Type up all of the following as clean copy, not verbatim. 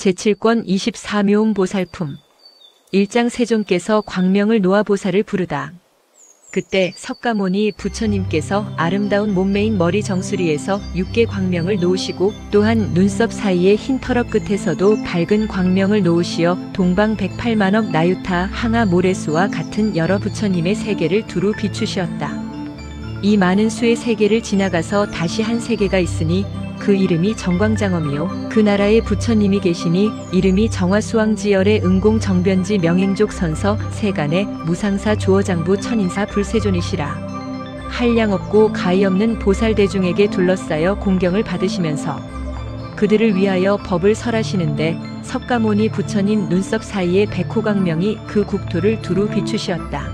제7권 24묘음 보살품. 일장 세존께서 광명을 놓아 보살을 부르다. 그때 석가모니 부처님께서 아름다운 몸매인 머리 정수리에서 6개 광명을 놓으시고 또한 눈썹 사이의 흰 털업 끝에서도 밝은 광명을 놓으시어 동방 108만억 나유타 항아 모래수와 같은 여러 부처님의 세계를 두루 비추시었다. 이 많은 수의 세계를 지나가서 다시 한 세계가 있으니 그 이름이 정광장엄이요 그 나라에 부처님이 계시니 이름이 정화수왕지열의 응공정변지 명행족 선서 세간의 무상사 주어장부 천인사 불세존이시라. 한량 없고 가히 없는 보살대중에게 둘러싸여 공경을 받으시면서 그들을 위하여 법을 설하시는데 석가모니 부처님 눈썹 사이의 백호광명이 그 국토를 두루 비추시었다.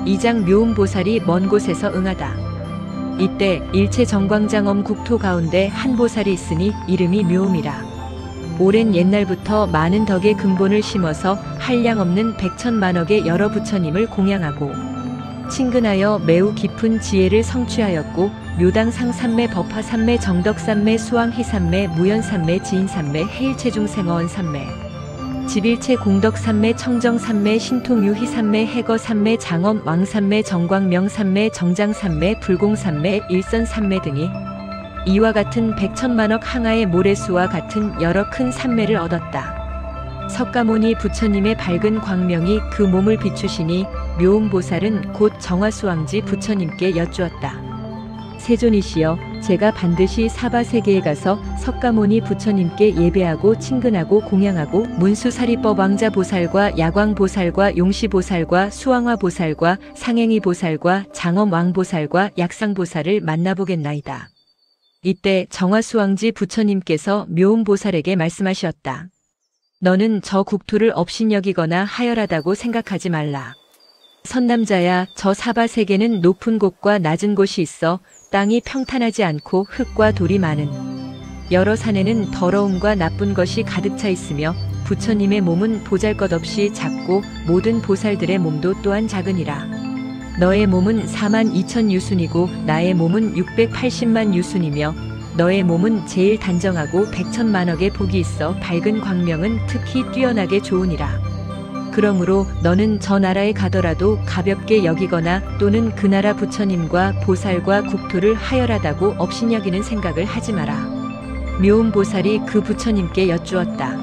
이장 묘음보살이 먼 곳에서 응하다. 이때 일체 정광장엄 국토 가운데 한 보살이 있으니 이름이 묘음이라. 오랜 옛날부터 많은 덕의 근본을 심어서 한량 없는 백천만억의 여러 부처님을 공양하고 친근하여 매우 깊은 지혜를 성취하였고 묘당상 삼매 법화 삼매 정덕 삼매 수왕희 삼매 무연 삼매 지인 삼매 해일체중생어원 삼매 집일체 공덕 삼매 청정 삼매 신통유희 삼매 해거 삼매 장엄 왕 삼매 정광명 삼매 정장 삼매 불공 삼매 일선 삼매 등이 이와 같은 백천만억 항아의 모래수와 같은 여러 큰 삼매를 얻었다. 석가모니 부처님의 밝은 광명이 그 몸을 비추시니 묘음보살은 곧 정화수왕지 부처님께 여쭈었다. 세존이시여, 제가 반드시 사바세계에 가서 석가모니 부처님께 예배하고 친근하고 공양하고 문수사리법 왕자보살과 야광보살과 용시보살과 수왕화보살과 상행이보살과 장엄왕보살과 약상보살을 만나보겠나이다. 이때 정화수왕지 부처님께서 묘음보살에게 말씀하셨다. 너는 저 국토를 업신여기거나 하열하다고 생각하지 말라. 선남자야, 저 사바세계는 높은 곳과 낮은 곳이 있어 땅이 평탄하지 않고 흙과 돌이 많은 여러 산에는 더러움과 나쁜 것이 가득 차 있으며 부처님의 몸은 보잘것없이 작고 모든 보살들의 몸도 또한 작으니라. 너의 몸은 4만 2천 유순이고 나의 몸은 680만 유순이며 너의 몸은 제일 단정하고 백천만억의 복이 있어 밝은 광명은 특히 뛰어나게 좋으니라. 그러므로 너는 저 나라에 가더라도 가볍게 여기거나 또는 그 나라 부처님과 보살과 국토를 하열하다고 업신여기는 생각을 하지 마라. 묘음보살이 그 부처님께 여쭈었다.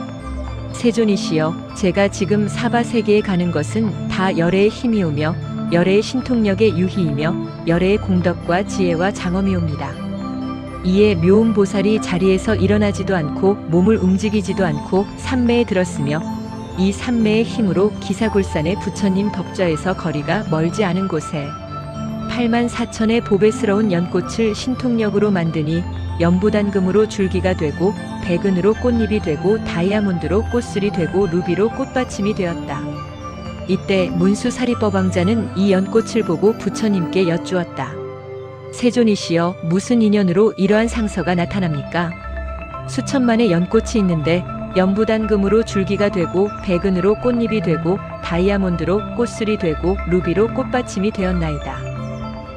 세존이시여, 제가 지금 사바세계에 가는 것은 다 열애의 힘이오며 열애의 신통력의 유희이며 열애의 공덕과 지혜와 장엄이옵니다. 이에 묘음보살이 자리에서 일어나지도 않고 몸을 움직이지도 않고 삼매에 들었으며 이 삼매의 힘으로 기사굴산의 부처님 법좌에서 거리가 멀지 않은 곳에 8만 4천의 보배스러운 연꽃을 신통력으로 만드니 연부단금으로 줄기가 되고 백은으로 꽃잎이 되고 다이아몬드로 꽃술이 되고 루비로 꽃받침이 되었다. 이때 문수사리법왕자는 이 연꽃을 보고 부처님께 여쭈었다. 세존이시여, 무슨 인연으로 이러한 상서가 나타납니까? 수천만의 연꽃이 있는데 연부단금으로 줄기가 되고 백은으로 꽃잎이 되고 다이아몬드로 꽃술이 되고 루비로 꽃받침이 되었나이다.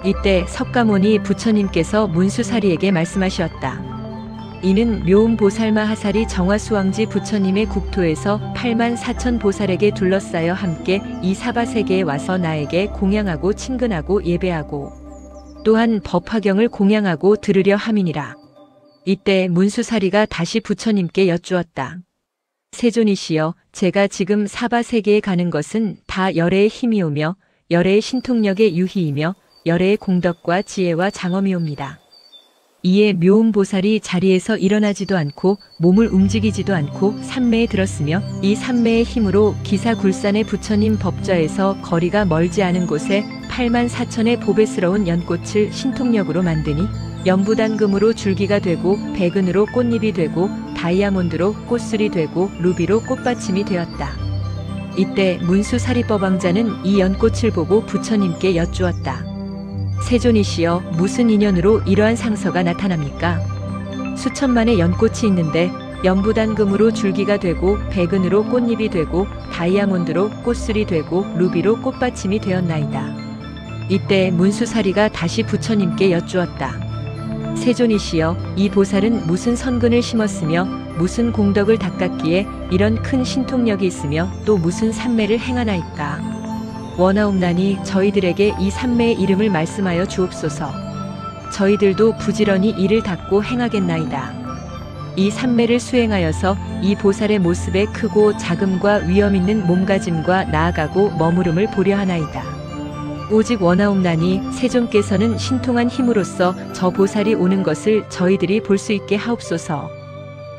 이때 석가모니 부처님께서 문수사리에게 말씀하셨다. 이는 묘음보살마하살이 정화수왕지 부처님의 국토에서 8만 4천 보살에게 둘러싸여 함께 이 사바세계에 와서 나에게 공양하고 친근하고 예배하고 또한 법화경을 공양하고 들으려 함이니라. 이때 문수사리가 다시 부처님께 여쭈었다. 세존이시여, 제가 지금 사바세계에 가는 것은 다 열애의 힘이오며 열애의 신통력의 유희이며 열애의 공덕과 지혜와 장엄이옵니다. 이에 묘음보살이 자리에서 일어나지도 않고 몸을 움직이지도 않고 삼매에 들었으며 이 삼매의 힘으로 기사굴산의 부처님 법좌에서 거리가 멀지 않은 곳에 8만 4천의 보배스러운 연꽃을 신통력으로 만드니 연부단금으로 줄기가 되고 백은으로 꽃잎이 되고 다이아몬드로 꽃술이 되고 루비로 꽃받침이 되었다. 이때 문수사리법왕자는 이 연꽃을 보고 부처님께 여쭈었다. 세존이시여, 무슨 인연으로 이러한 상서가 나타납니까? 수천만의 연꽃이 있는데 연부단금으로 줄기가 되고 백은으로 꽃잎이 되고 다이아몬드로 꽃술이 되고 루비로 꽃받침이 되었나이다. 이때 문수사리가 다시 부처님께 여쭈었다. 세존이시여, 이 보살은 무슨 선근을 심었으며 무슨 공덕을 닦았기에 이런 큰 신통력이 있으며 또 무슨 산매를 행하나이까. 원하옵나니 저희들에게 이 산매의 이름을 말씀하여 주옵소서. 저희들도 부지런히 이를 닦고 행하겠나이다. 이 산매를 수행하여서 이 보살의 모습에 크고 작음과 위엄 있는 몸가짐과 나아가고 머무름을 보려 하나이다. 오직 원하옵나니 세존께서는 신통한 힘으로써 저 보살이 오는 것을 저희들이 볼 수 있게 하옵소서.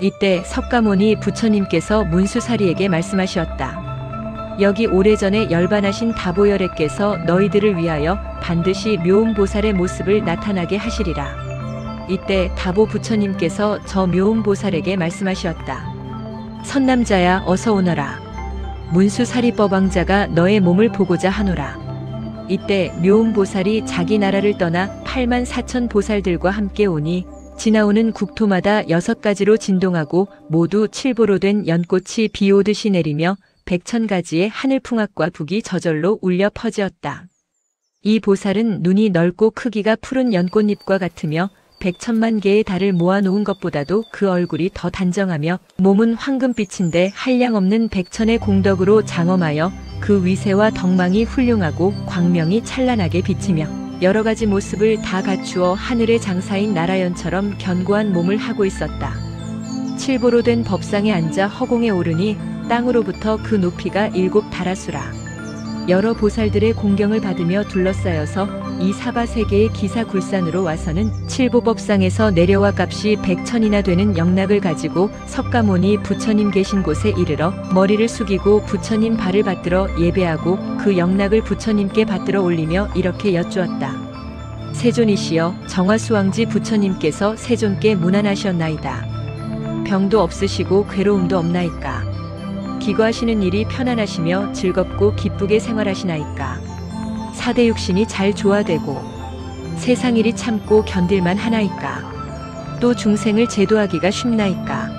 이때 석가모니 부처님께서 문수사리에게 말씀하셨다. 여기 오래전에 열반하신 다보열애께서 너희들을 위하여 반드시 묘음보살의 모습을 나타나게 하시리라. 이때 다보 부처님께서 저 묘음보살에게 말씀하셨다. 선남자야 어서 오너라. 문수사리법왕자가 너의 몸을 보고자 하노라. 이때 묘음보살이 자기 나라를 떠나 84,000 보살들과 함께 오니 지나오는 국토마다 6가지로 진동하고 모두 칠보로 된 연꽃이 비 오듯이 내리며 100,000가지의 하늘풍악과 북이 저절로 울려 퍼지었다. 이 보살은 눈이 넓고 크기가 푸른 연꽃잎과 같으며 100,000만 개의 달을 모아놓은 것보다도 그 얼굴이 더 단정하며 몸은 황금빛인데 한량없는 100,000의 공덕으로 장엄하여 그 위세와 덕망이 훌륭하고 광명이 찬란하게 비치며 여러가지 모습을 다 갖추어 하늘의 장사인 나라연처럼 견고한 몸을 하고 있었다. 칠보로 된 법상에 앉아 허공에 오르니 땅으로부터 그 높이가 7다라수라. 여러 보살들의 공경을 받으며 둘러싸여서 이 사바세계의 기사굴산으로 와서는 칠보법상에서 내려와 값이 100,000이나 되는 영락을 가지고 석가모니 부처님 계신 곳에 이르러 머리를 숙이고 부처님 발을 받들어 예배하고 그 영락을 부처님께 받들어 올리며 이렇게 여쭈었다. 세존이시여 정화수왕지 부처님께서 세존께 문안하셨나이다. 병도 없으시고 괴로움도 없나이까. 기거하시는 일이 편안하시며 즐겁고 기쁘게 생활하시나이까. 사대 육신이 잘 조화되고 세상 일이 참고 견딜만 하나이까. 또 중생을 제도하기가 쉽나이까.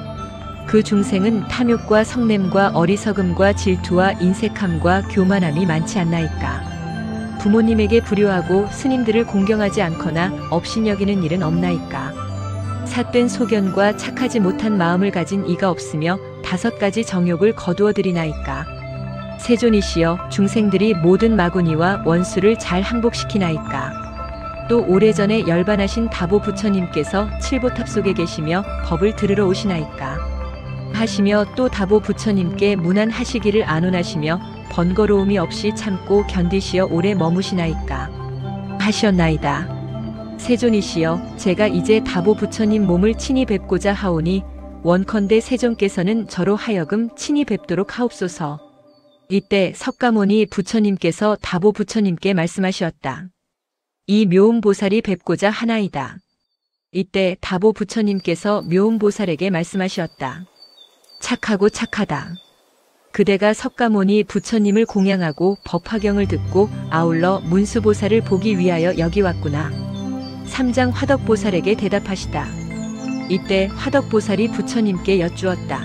그 중생은 탐욕과 성냄과 어리석음과 질투와 인색함과 교만함이 많지 않나이까. 부모님에게 불효하고 스님들을 공경하지 않거나 업신여기는 일은 없나이까. 삿된 소견과 착하지 못한 마음을 가진 이가 없으며 5가지 정욕을 거두어들이나이까. 세존이시여 중생들이 모든 마구니와 원수를 잘 항복시키나이까. 또 오래전에 열반하신 다보 부처님께서 칠보탑 속에 계시며 법을 들으러 오시나이까. 하시며 또 다보 부처님께 문안하시기를 안온하시며 번거로움이 없이 참고 견디시어 오래 머무시나이까. 하시었나이다. 세존이시여 제가 이제 다보 부처님 몸을 친히 뵙고자 하오니 원컨대 세존께서는 저로 하여금 친히 뵙도록 하옵소서. 이때 석가모니 부처님께서 다보 부처님께 말씀하셨다. 이 묘음보살이 뵙고자 하나이다. 이때 다보 부처님께서 묘음보살에게 말씀하셨다. 착하고 착하다. 그대가 석가모니 부처님을 공양하고 법화경을 듣고 아울러 문수보살을 보기 위하여 여기 왔구나. 삼장 화덕보살에게 대답하시다. 이때 화덕보살이 부처님께 여쭈었다.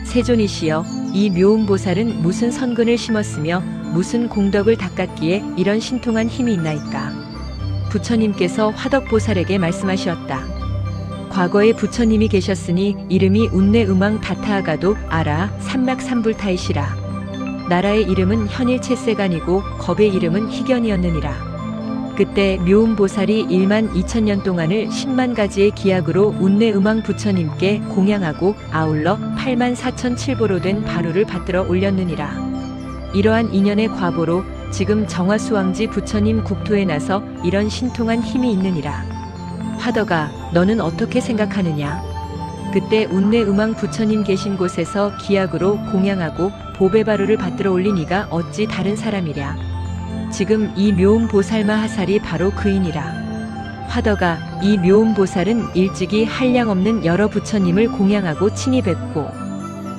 세존이시여 이 묘음보살은 무슨 선근을 심었으며 무슨 공덕을 닦았기에 이런 신통한 힘이 있나이까. 부처님께서 화덕보살에게 말씀하셨다. 과거에 부처님이 계셨으니 이름이 운내음왕 다타아가도 아라 삼막삼불타이시라. 나라의 이름은 현일채세간이고 겁의 이름은 희견이었느니라. 그때 묘음보살이 12,000년 동안을 10만 가지의 기약으로 운내음왕 부처님께 공양하고 아울러 84,007보로 된 바루를 받들어 올렸느니라. 이러한 인연의 과보로 지금 정화수왕지 부처님 국토에 나서 이런 신통한 힘이 있느니라. 화덕아, 너는 어떻게 생각하느냐? 그때 운내음왕 부처님 계신 곳에서 기약으로 공양하고 보배바루를 받들어 올린 이가 어찌 다른 사람이랴. 지금 이 묘음보살마하살이 바로 그이니라. 화덕아, 이 묘음보살은 일찍이 한량없는 여러 부처님을 공양하고 친히 뵙고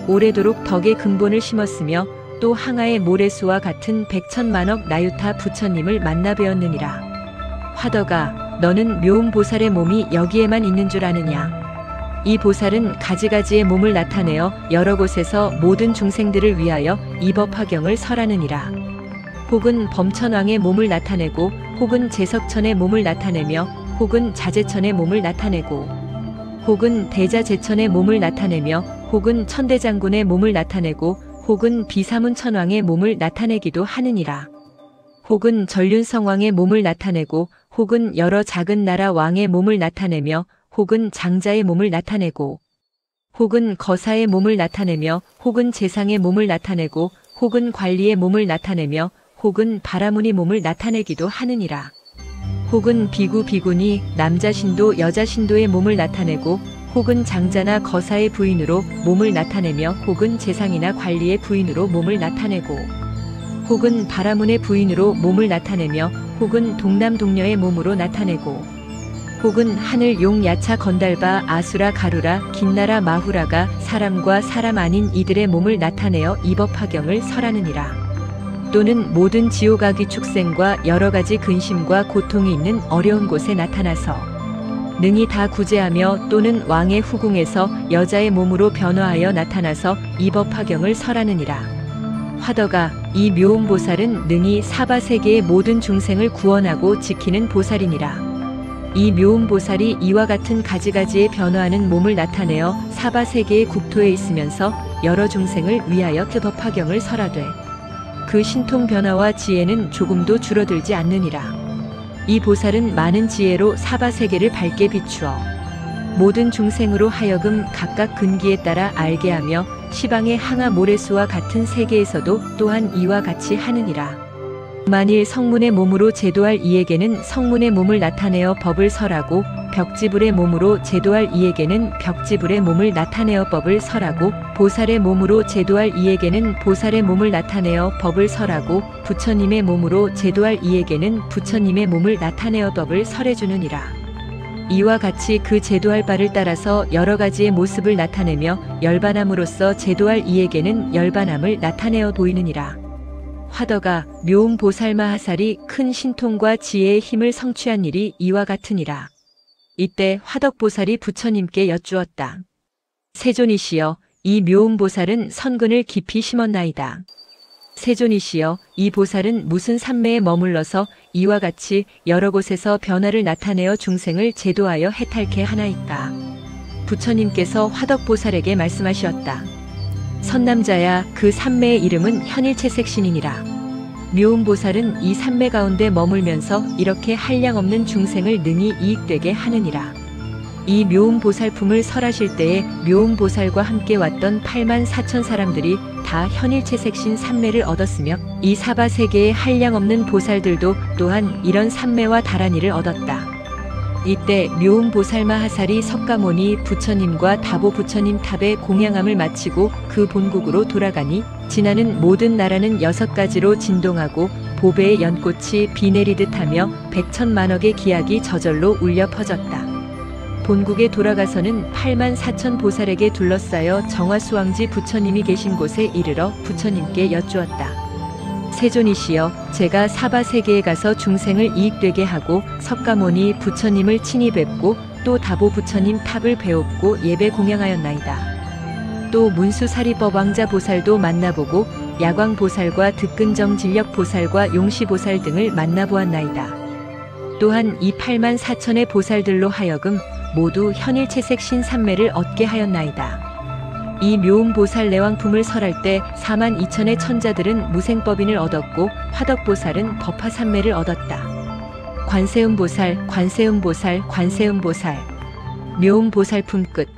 오래도록 덕의 근본을 심었으며 또 항아의 모래수와 같은 100,000만억 나유타 부처님을 만나 뵈었느니라. 화덕아, 너는 묘음보살의 몸이 여기에만 있는 줄 아느냐? 이 보살은 가지가지의 몸을 나타내어 여러 곳에서 모든 중생들을 위하여 이 법화경을 설하느니라. 혹은 범천왕의 몸을 나타내고 혹은 제석천의 몸을 나타내며 혹은 자제천의 몸을 나타내고 혹은 대자제천의 몸을 나타내며 혹은 천대장군의 몸을 나타내고 혹은 비사문천왕의 몸을 나타내기도 하느니라. 혹은 전륜성왕의 몸을 나타내고 혹은 여러 작은 나라 왕의 몸을 나타내며 혹은 장자의 몸을 나타내고 혹은 거사의 몸을 나타내며 혹은 재상의 몸을 나타내고 혹은 관리의 몸을 나타내며 혹은 바라문의 몸을 나타내기도 하느니라. 혹은 비군이 남자 신도 여자 신도의 몸을 나타내고 혹은 장자나 거사의 부인으로 몸을 나타내며 혹은 재상이나 관리의 부인으로 몸을 나타내고 혹은 바라문의 부인으로 몸을 나타내며 혹은 동남동녀의 몸으로 나타내고 혹은 하늘 용 야차 건달바 아수라 가루라 긴나라 마후라가 사람과 사람 아닌 이들의 몸을 나타내어 이법화경을 설하느니라. 또는 모든 지옥악의 축생과 여러가지 근심과 고통이 있는 어려운 곳에 나타나서 능히 다 구제하며 또는 왕의 후궁에서 여자의 몸으로 변화하여 나타나서 이법화경을 설하느니라. 화더가 이 묘음보살은 능히 사바세계의 모든 중생을 구원하고 지키는 보살이니라. 이 묘음보살이 이와 같은 가지가지의 변화하는 몸을 나타내어 사바세계의 국토에 있으면서 여러 중생을 위하여 이법화경을 설하되 그 신통 변화와 지혜는 조금도 줄어들지 않느니라. 이 보살은 많은 지혜로 사바세계를 밝게 비추어 모든 중생으로 하여금 각각 근기에 따라 알게 하며 시방의 항아 모래수와 같은 세계에서도 또한 이와 같이 하느니라. 만일 성문의 몸으로 제도할 이에게는 성문의 몸을 나타내어 법을 설하고 벽지불의 몸으로 제도할 이에게는 벽지불의 몸을 나타내어 법을 설하고 보살의 몸으로 제도할 이에게는 보살의 몸을 나타내어 법을 설하고 부처님의 몸으로 제도할 이에게는 부처님의 몸을 나타내어 법을 설해주느니라. 이와 같이 그 제도할 바를 따라서 여러 가지의 모습을 나타내며 열반함으로써 제도할 이에게는 열반함을 나타내어 보이느니라. 화더가 묘음보살마하살이 큰 신통과 지혜의 힘을 성취한 일이 이와 같으니라. 이때 화덕보살이 부처님께 여쭈었다. 세존이시여, 이 묘음보살은 선근을 깊이 심었나이다. 세존이시여, 이 보살은 무슨 산매에 머물러서 이와 같이 여러 곳에서 변화를 나타내어 중생을 제도하여 해탈케 하나이까. 부처님께서 화덕보살에게 말씀하셨다. 선남자야, 그 산매의 이름은 현일채색신이니라. 묘음보살은 이 산매 가운데 머물면서 이렇게 한량없는 중생을 능히 이익되게 하느니라. 이 묘음보살품을 설하실 때에 묘음보살과 함께 왔던 84,000 사람들이 다 현일채색신 산매를 얻었으며 이 사바세계의 한량없는 보살들도 또한 이런 산매와 다란이를 얻었다. 이때 묘음보살마하살이 석가모니 부처님과 다보 부처님 탑에 공양함을 마치고 그 본국으로 돌아가니 지나는 모든 나라는 6가지로 진동하고 보배의 연꽃이 비 내리듯 하며 100,000만억의 기약이 저절로 울려 퍼졌다. 본국에 돌아가서는 84,000 보살에게 둘러싸여 정화수왕지 부처님이 계신 곳에 이르러 부처님께 여쭈었다. 세존이시여, 제가 사바세계에 가서 중생을 이익되게 하고 석가모니 부처님을 친히 뵙고 또 다보 부처님 탑을 배웠고 예배 공양하였나이다. 또 문수사리법 왕자 보살도 만나보고 야광보살과 득근정 진력보살과 용시보살 등을 만나보았나이다. 또한 이 84,000의 보살들로 하여금 모두 현일채색 신산매를 얻게 하였나이다. 이 묘음보살 내왕품을 설할 때 42,000의 천자들은 무생법인을 얻었고 화덕보살은 법화산매를 얻었다. 관세음보살, 관세음보살, 관세음보살. 묘음보살품 끝.